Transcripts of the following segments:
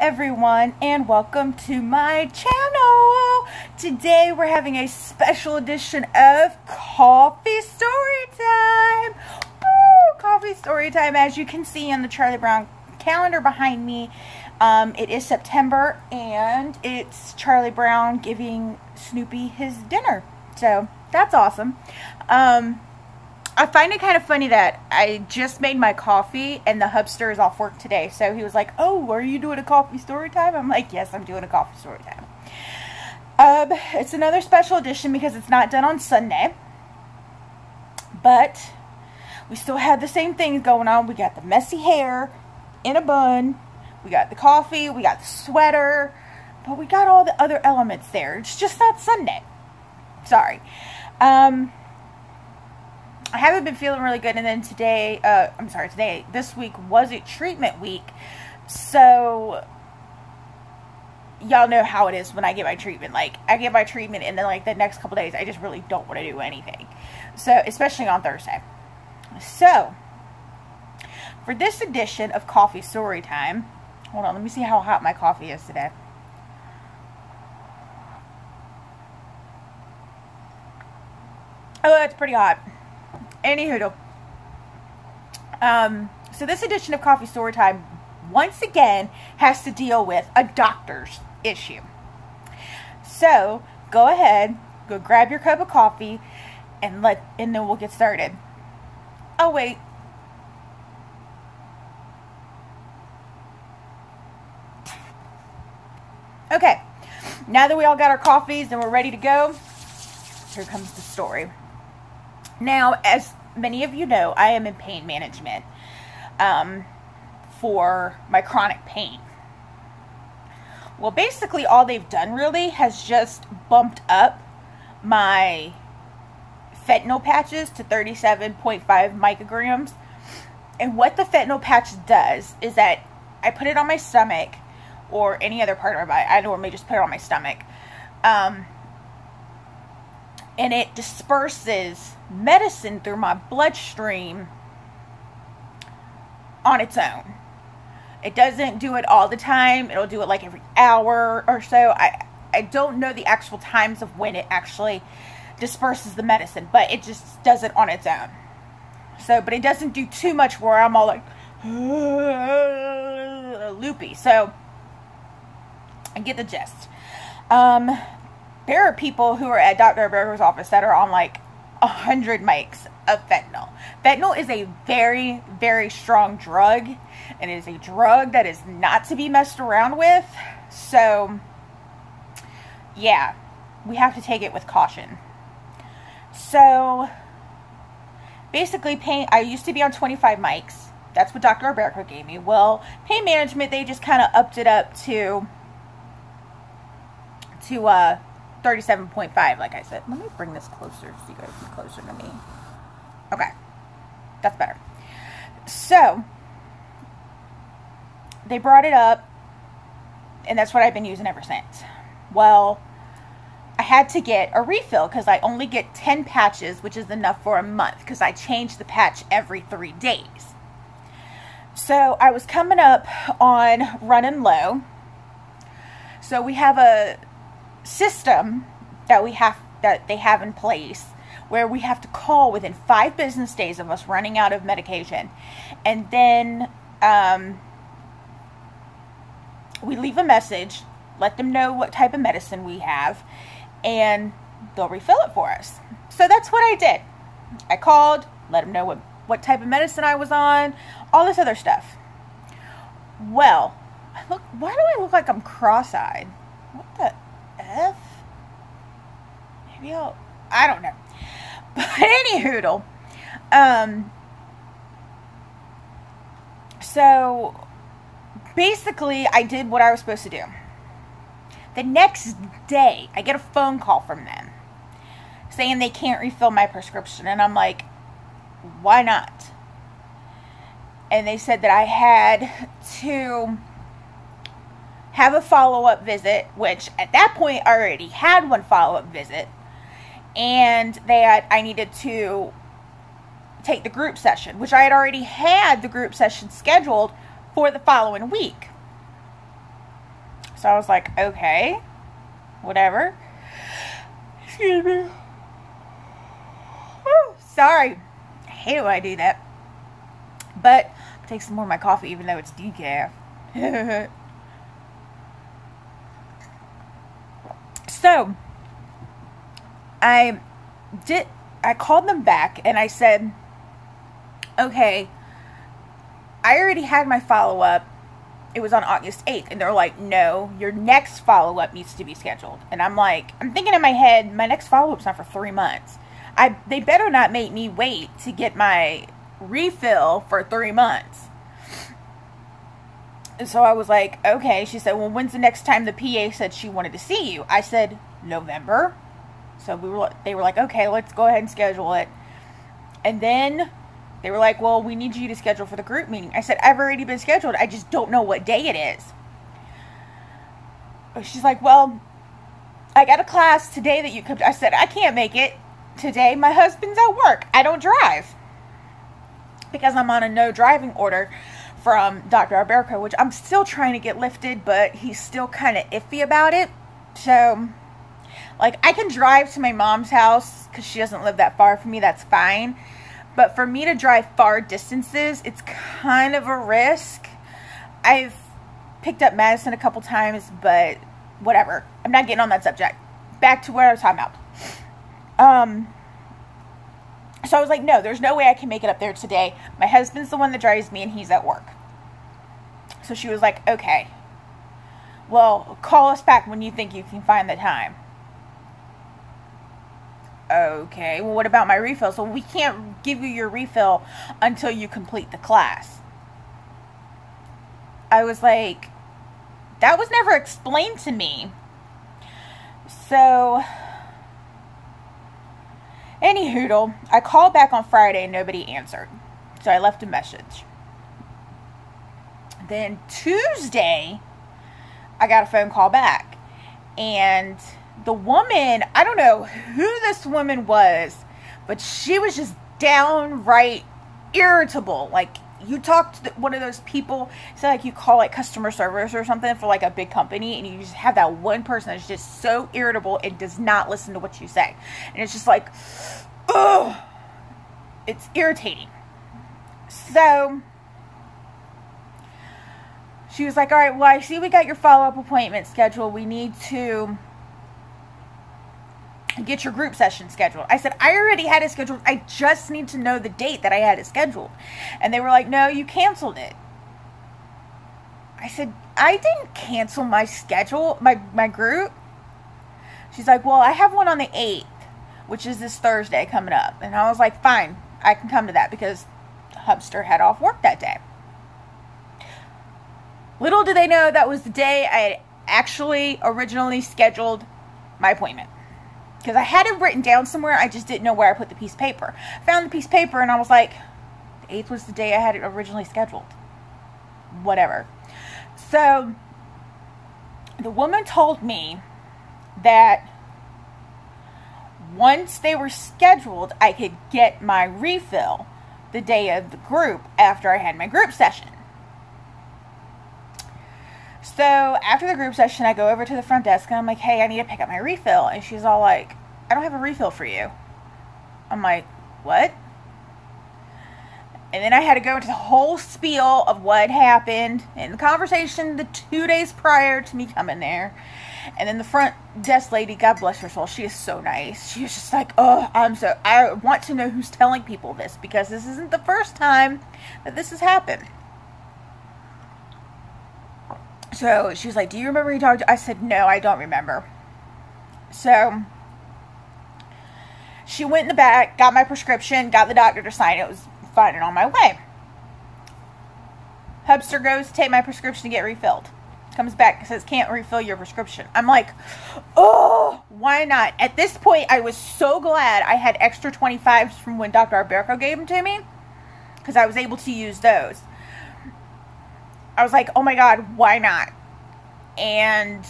everyone, and welcome to my channel. Today we're having a special edition of Coffee Story Time. Woo! Coffee Story Time. As you can see on the Charlie Brown calendar behind me, it is September and it's Charlie Brown giving Snoopy his dinner. So that's awesome. I find it kind of funny that I just made my coffee and the hubster is off work today. So he was like, "Oh, are you doing a coffee story time?" I'm like, "Yes, I'm doing a coffee story time." It's another special edition because it's not done on Sunday. But we still have the same things going on. We got the messy hair in a bun. We got the coffee. We got the sweater. But we got all the other elements there. It's just not Sunday. Sorry. I haven't been feeling really good, and then this week was a treatment week, so y'all know how it is when I get my treatment. Like, I get my treatment, and then, like, the next couple days, I just really don't want to do anything, so, especially on Thursday. So, for this edition of Coffee Story Time, hold on, let me see how hot my coffee is today. Oh, that's pretty hot. Anywho, so this edition of Coffee Story Time once again has to deal with a doctor's issue. So go ahead, go grab your cup of coffee, and then we'll get started. Oh wait. Okay, now that we all got our coffees and we're ready to go, here comes the story. Now, as many of you know, I am in pain management for my chronic pain. Well, basically all they've done really has just bumped up my fentanyl patches to 37.5 micrograms. And what the fentanyl patch does is that I put it on my stomach or any other part of my body. I normally just put it on my stomach. And it disperses medicine through my bloodstream on its own. It doesn't do it all the time. It'll do it like every hour or so. I don't know the actual times of when it actually disperses the medicine, but it just does it on its own. So, but it doesn't do too much where I'm all like loopy. So, I get the gist. There are people who are at Dr. Berger's office that are on like 100 mics of fentanyl. Fentanyl is a very, very strong drug, and it is a drug that is not to be messed around with. So, yeah, we have to take it with caution. So, basically, I used to be on 25 mics. That's what Dr. Berger gave me. Well, pain management, they just kind of upped it up to 37.5, like I said. Let me bring this closer so you guys can closer to me. Okay. That's better. So, they brought it up, and that's what I've been using ever since. Well, I had to get a refill because I only get 10 patches, which is enough for a month because I change the patch every 3 days. So, I was coming up on running low. So, we have a system that they have in place where we have to call within 5 business days of us running out of medication, and then we leave a message, let them know what type of medicine we have, and they'll refill it for us. So that's what I did. I called, let them know what type of medicine I was on, all this other stuff. Well, why do I look like I'm cross-eyed? What the F? Maybe I don't know. But anywho, so basically I did what I was supposed to do. The next day, I get a phone call from them saying they can't refill my prescription, and I'm like, why not? And they said that I had to have a follow-up visit, which at that point I already had one follow-up visit, and I needed to take the group session, which I had already had the group session scheduled for the following week. So I was like, okay, whatever. Excuse me. Woo, sorry. I hate it when I do that. But I'll take some more of my coffee even though it's decaf. So, I called them back and I said, okay, I already had my follow-up. It was on August 8th. And they're like, no, your next follow-up needs to be scheduled. And I'm like, I'm thinking in my head, my next follow-up's not for 3 months. They better not make me wait to get my refill for 3 months. And so I was like, okay. She said, well, when's the next time the PA said she wanted to see you? I said, November. So they were like, okay, let's go ahead and schedule it. And then they were like, well, we need you to schedule for the group meeting. I said, I've already been scheduled. I just don't know what day it is. She's like, well, I got a class today that you could. I said, I can't make it today. My husband's at work. I don't drive. Because I'm on a no driving order from Dr. Alberco, which I'm still trying to get lifted, but he's still kind of iffy about it. So, like, I can drive to my mom's house because she doesn't live that far from me. That's fine. But for me to drive far distances, it's kind of a risk. I've picked up Madison a couple times, but whatever. I'm not getting on that subject. Back to what I was talking about. So I was like, no, there's no way I can make it up there today. My husband's the one that drives me and he's at work. So she was like, okay. Well, call us back when you think you can find the time. Okay, well, what about my refill? So we can't give you your refill until you complete the class. I was like, that was never explained to me. So, anyhoodle, I called back on Friday and nobody answered. So I left a message. Then Tuesday, I got a phone call back. And the woman, I don't know who this woman was, but she was just downright irritable. Like, you talk to one of those people, say like you call like customer service or something for like a big company, and you just have that one person that's just so irritable and does not listen to what you say. And it's just like, ugh, it's irritating. So she was like, all right, well, I see we got your follow-up appointment scheduled. We need to get your group session scheduled. I said, I already had it scheduled. I just need to know the date that I had it scheduled. And they were like, no, you canceled it. I said, I didn't cancel my schedule, my group. She's like, well, I have one on the 8th, which is this Thursday coming up. And I was like, fine, I can come to that because Hubster had off work that day. Little do they know that was the day I had actually originally scheduled my appointment. Because I had it written down somewhere, I just didn't know where I put the piece of paper. I found the piece of paper and I was like, the 8th was the day I had it originally scheduled. Whatever. So, the woman told me that once they were scheduled, I could get my refill the day of the group after I had my group session. So, after the group session, I go over to the front desk and I'm like, hey, I need to pick up my refill. And she's all like, I don't have a refill for you. I'm like, what? And then I had to go into the whole spiel of what happened in the conversation the 2 days prior to me coming there. And then the front desk lady, God bless her soul, she is so nice. She was just like, oh, I want to know who's telling people this, because this isn't the first time that this has happened. So she was like, do you remember you talked to? I said, no, I don't remember. So she went in the back, got my prescription, got the doctor to sign it. It was fine and on my way. Hubster goes to take my prescription to get refilled. Comes back and says, can't refill your prescription. I'm like, oh, why not? At this point, I was so glad I had extra 25s from when Dr. Alberco gave them to me, because I was able to use those. I was like, oh my God, why not? And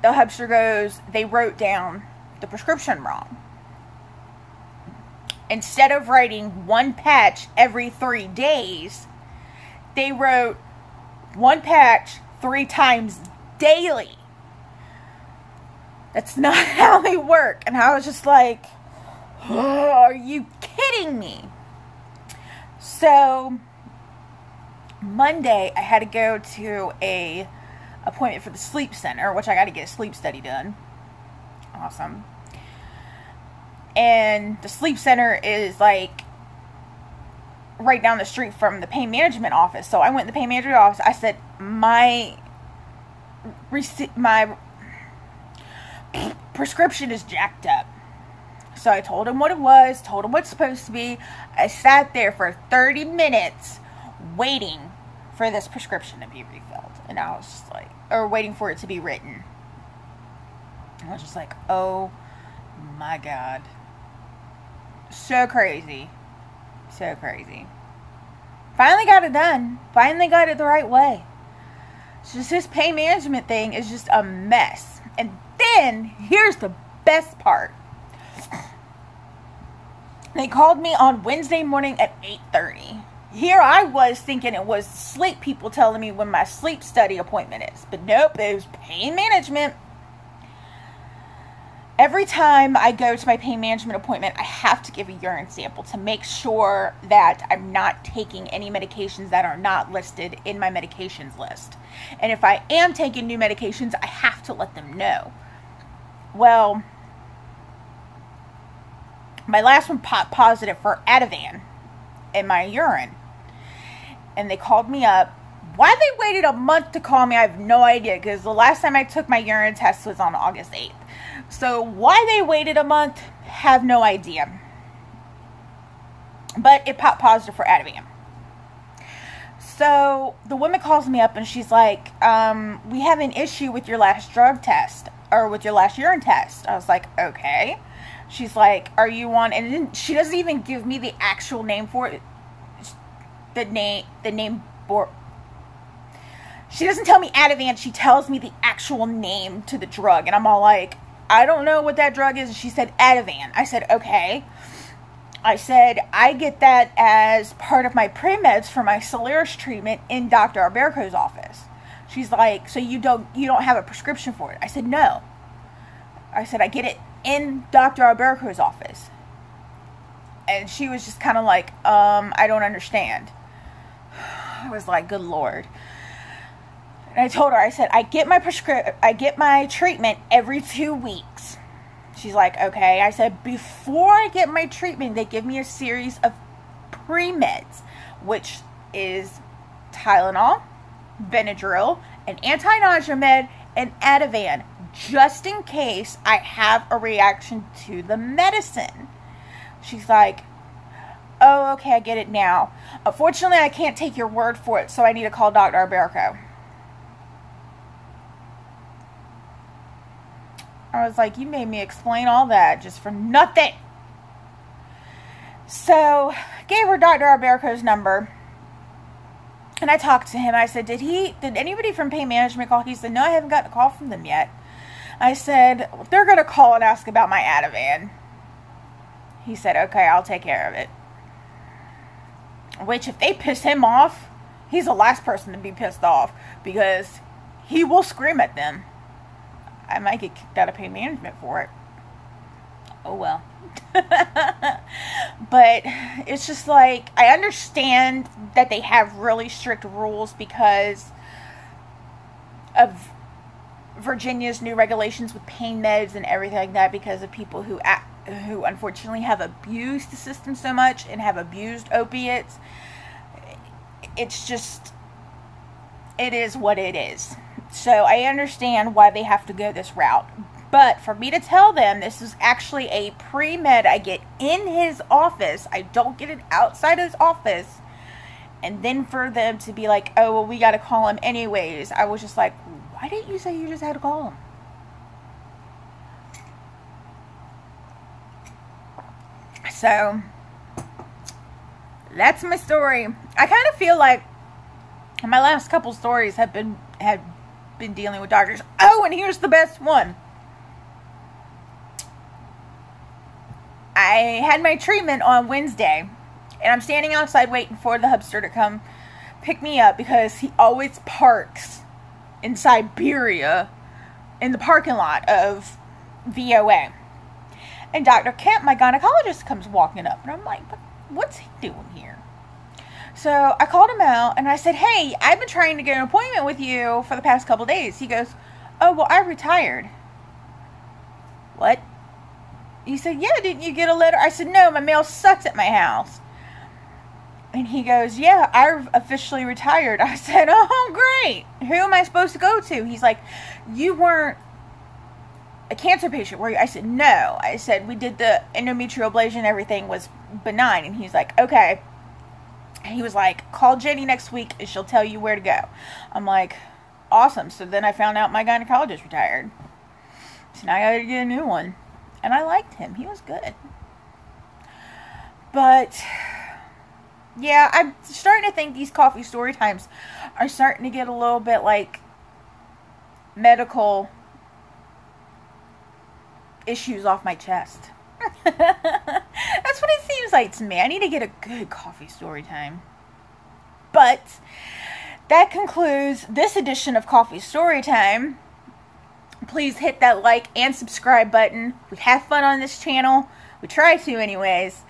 the Hubster goes, they wrote down the prescription wrong. Instead of writing one patch every 3 days, they wrote one patch 3 times daily. That's not how they work. And I was just like, oh, are you kidding me? So Monday I had to go to a appointment for the sleep center, which I got to get a sleep study done. Awesome. And the sleep center is like right down the street from the pain management office. So I went to the pain management office. I said, my prescription is jacked up. So I told him what it was, told him what it's supposed to be. I sat there for 30 minutes waiting for this prescription to be refilled. And I was just like, or waiting for it to be written. I was just like, oh my God. So crazy. So crazy. Finally got it done. Finally got it the right way. It's just this pain management thing is just a mess. And then, here's the best part. They called me on Wednesday morning at 8:30. Here I was thinking it was sleep people telling me when my sleep study appointment is. But nope, it was pain management. Every time I go to my pain management appointment, I have to give a urine sample to make sure that I'm not taking any medications that are not listed in my medications list. And if I am taking new medications, I have to let them know. Well, my last one popped positive for Ativan in my urine. And they called me up. Why they waited a month to call me, I have no idea. Because the last time I took my urine test was on August 8th. So why they waited a month, have no idea. But it popped positive for Ativan. So the woman calls me up and she's like, we have an issue with your last drug test. Or with your last urine test. I was like, okay. She's like, are you on? And then she doesn't even give me the actual name for it. The name for. She doesn't tell me Ativan. She tells me the actual name to the drug. And I'm all like, I don't know what that drug is. And she said Ativan. I said, okay. I said, I get that as part of my pre-meds for my Solaris treatment in Dr. Alberco's office. She's like, so you don't have a prescription for it? I said, no. I said, I get it in Dr. Alberco's office. And she was just kind of like, I don't understand. I was like, good Lord. And I told her, I said, I get my treatment every 2 weeks. She's like, okay. I said, before I get my treatment, they give me a series of pre-meds, which is Tylenol, Benadryl, an anti-nausea med, and Ativan, just in case I have a reaction to the medicine. She's like, oh, okay, I get it now. Unfortunately, I can't take your word for it, so I need to call Dr. Alberco. I was like, you made me explain all that just for nothing. So, gave her Dr. Alberco's number. And I talked to him. I said, did anybody from pain management call? He said, no, I haven't gotten a call from them yet. I said, well, they're going to call and ask about my Ativan. He said, okay, I'll take care of it. Which, if they piss him off, he's the last person to be pissed off. Because he will scream at them. I might get kicked out of pain management for it. Oh well. But it's just like, I understand that they have really strict rules because of Virginia's new regulations with pain meds and everything like that, because of people who unfortunately have abused the system so much and have abused opiates. It's just, it is what it is. So I understand why they have to go this route. But for me to tell them this is actually a pre-med I get in his office, I don't get it outside his office, and then for them to be like, oh, well, we got to call him anyways, I was just like, why didn't you say you just had to call him? So, that's my story. I kind of feel like my last couple stories have been dealing with doctors. Oh, and here's the best one. I had my treatment on Wednesday, and I'm standing outside waiting for the hubster to come pick me up because he always parks in Siberia in the parking lot of VOA. And Dr. Kemp, my gynecologist, comes walking up. And I'm like, what's he doing here? So I called him out and I said, hey, I've been trying to get an appointment with you for the past couple days. He goes, oh, well, I retired. What? He said, yeah, didn't you get a letter? I said, no, my mail sucks at my house. And he goes, yeah, I've officially retired. I said, oh, great. Who am I supposed to go to? He's like, you weren't a cancer patient, were you? I said, no. I said, we did the endometrial ablation. Everything was benign. And he's like, okay. He was like, call Jenny next week and she'll tell you where to go. I'm like, awesome. So then I found out my gynecologist retired. So now I gotta get a new one. And I liked him. He was good. But yeah, I'm starting to think these coffee story times are starting to get a little bit like medical issues off my chest. That's what it seems like to me. I need to get a good coffee story time. But that concludes this edition of Coffee Story Time. Please hit that like and subscribe button. We have fun on this channel. We try to anyways.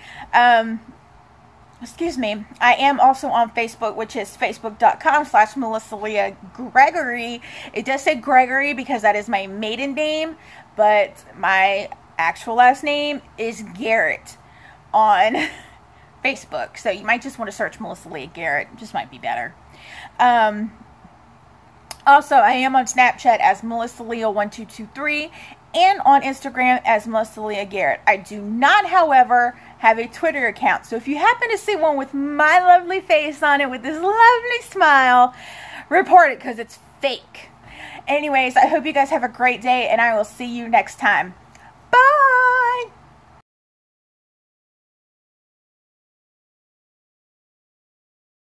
Excuse me. I am also on Facebook, which is facebook.com/Melissa Leah Gregory. It does say Gregory because that is my maiden name, but my actual last name is Garrett on Facebook. So you might just want to search Melissa Leah Garrett. It just might be better. Also, I am on Snapchat as Melissa Leah 1223 and on Instagram as Melissa Leah Garrett. I do not, however, have a Twitter account. So if you happen to see one with my lovely face on it with this lovely smile, report it because it's fake. Anyways, I hope you guys have a great day and I will see you next time.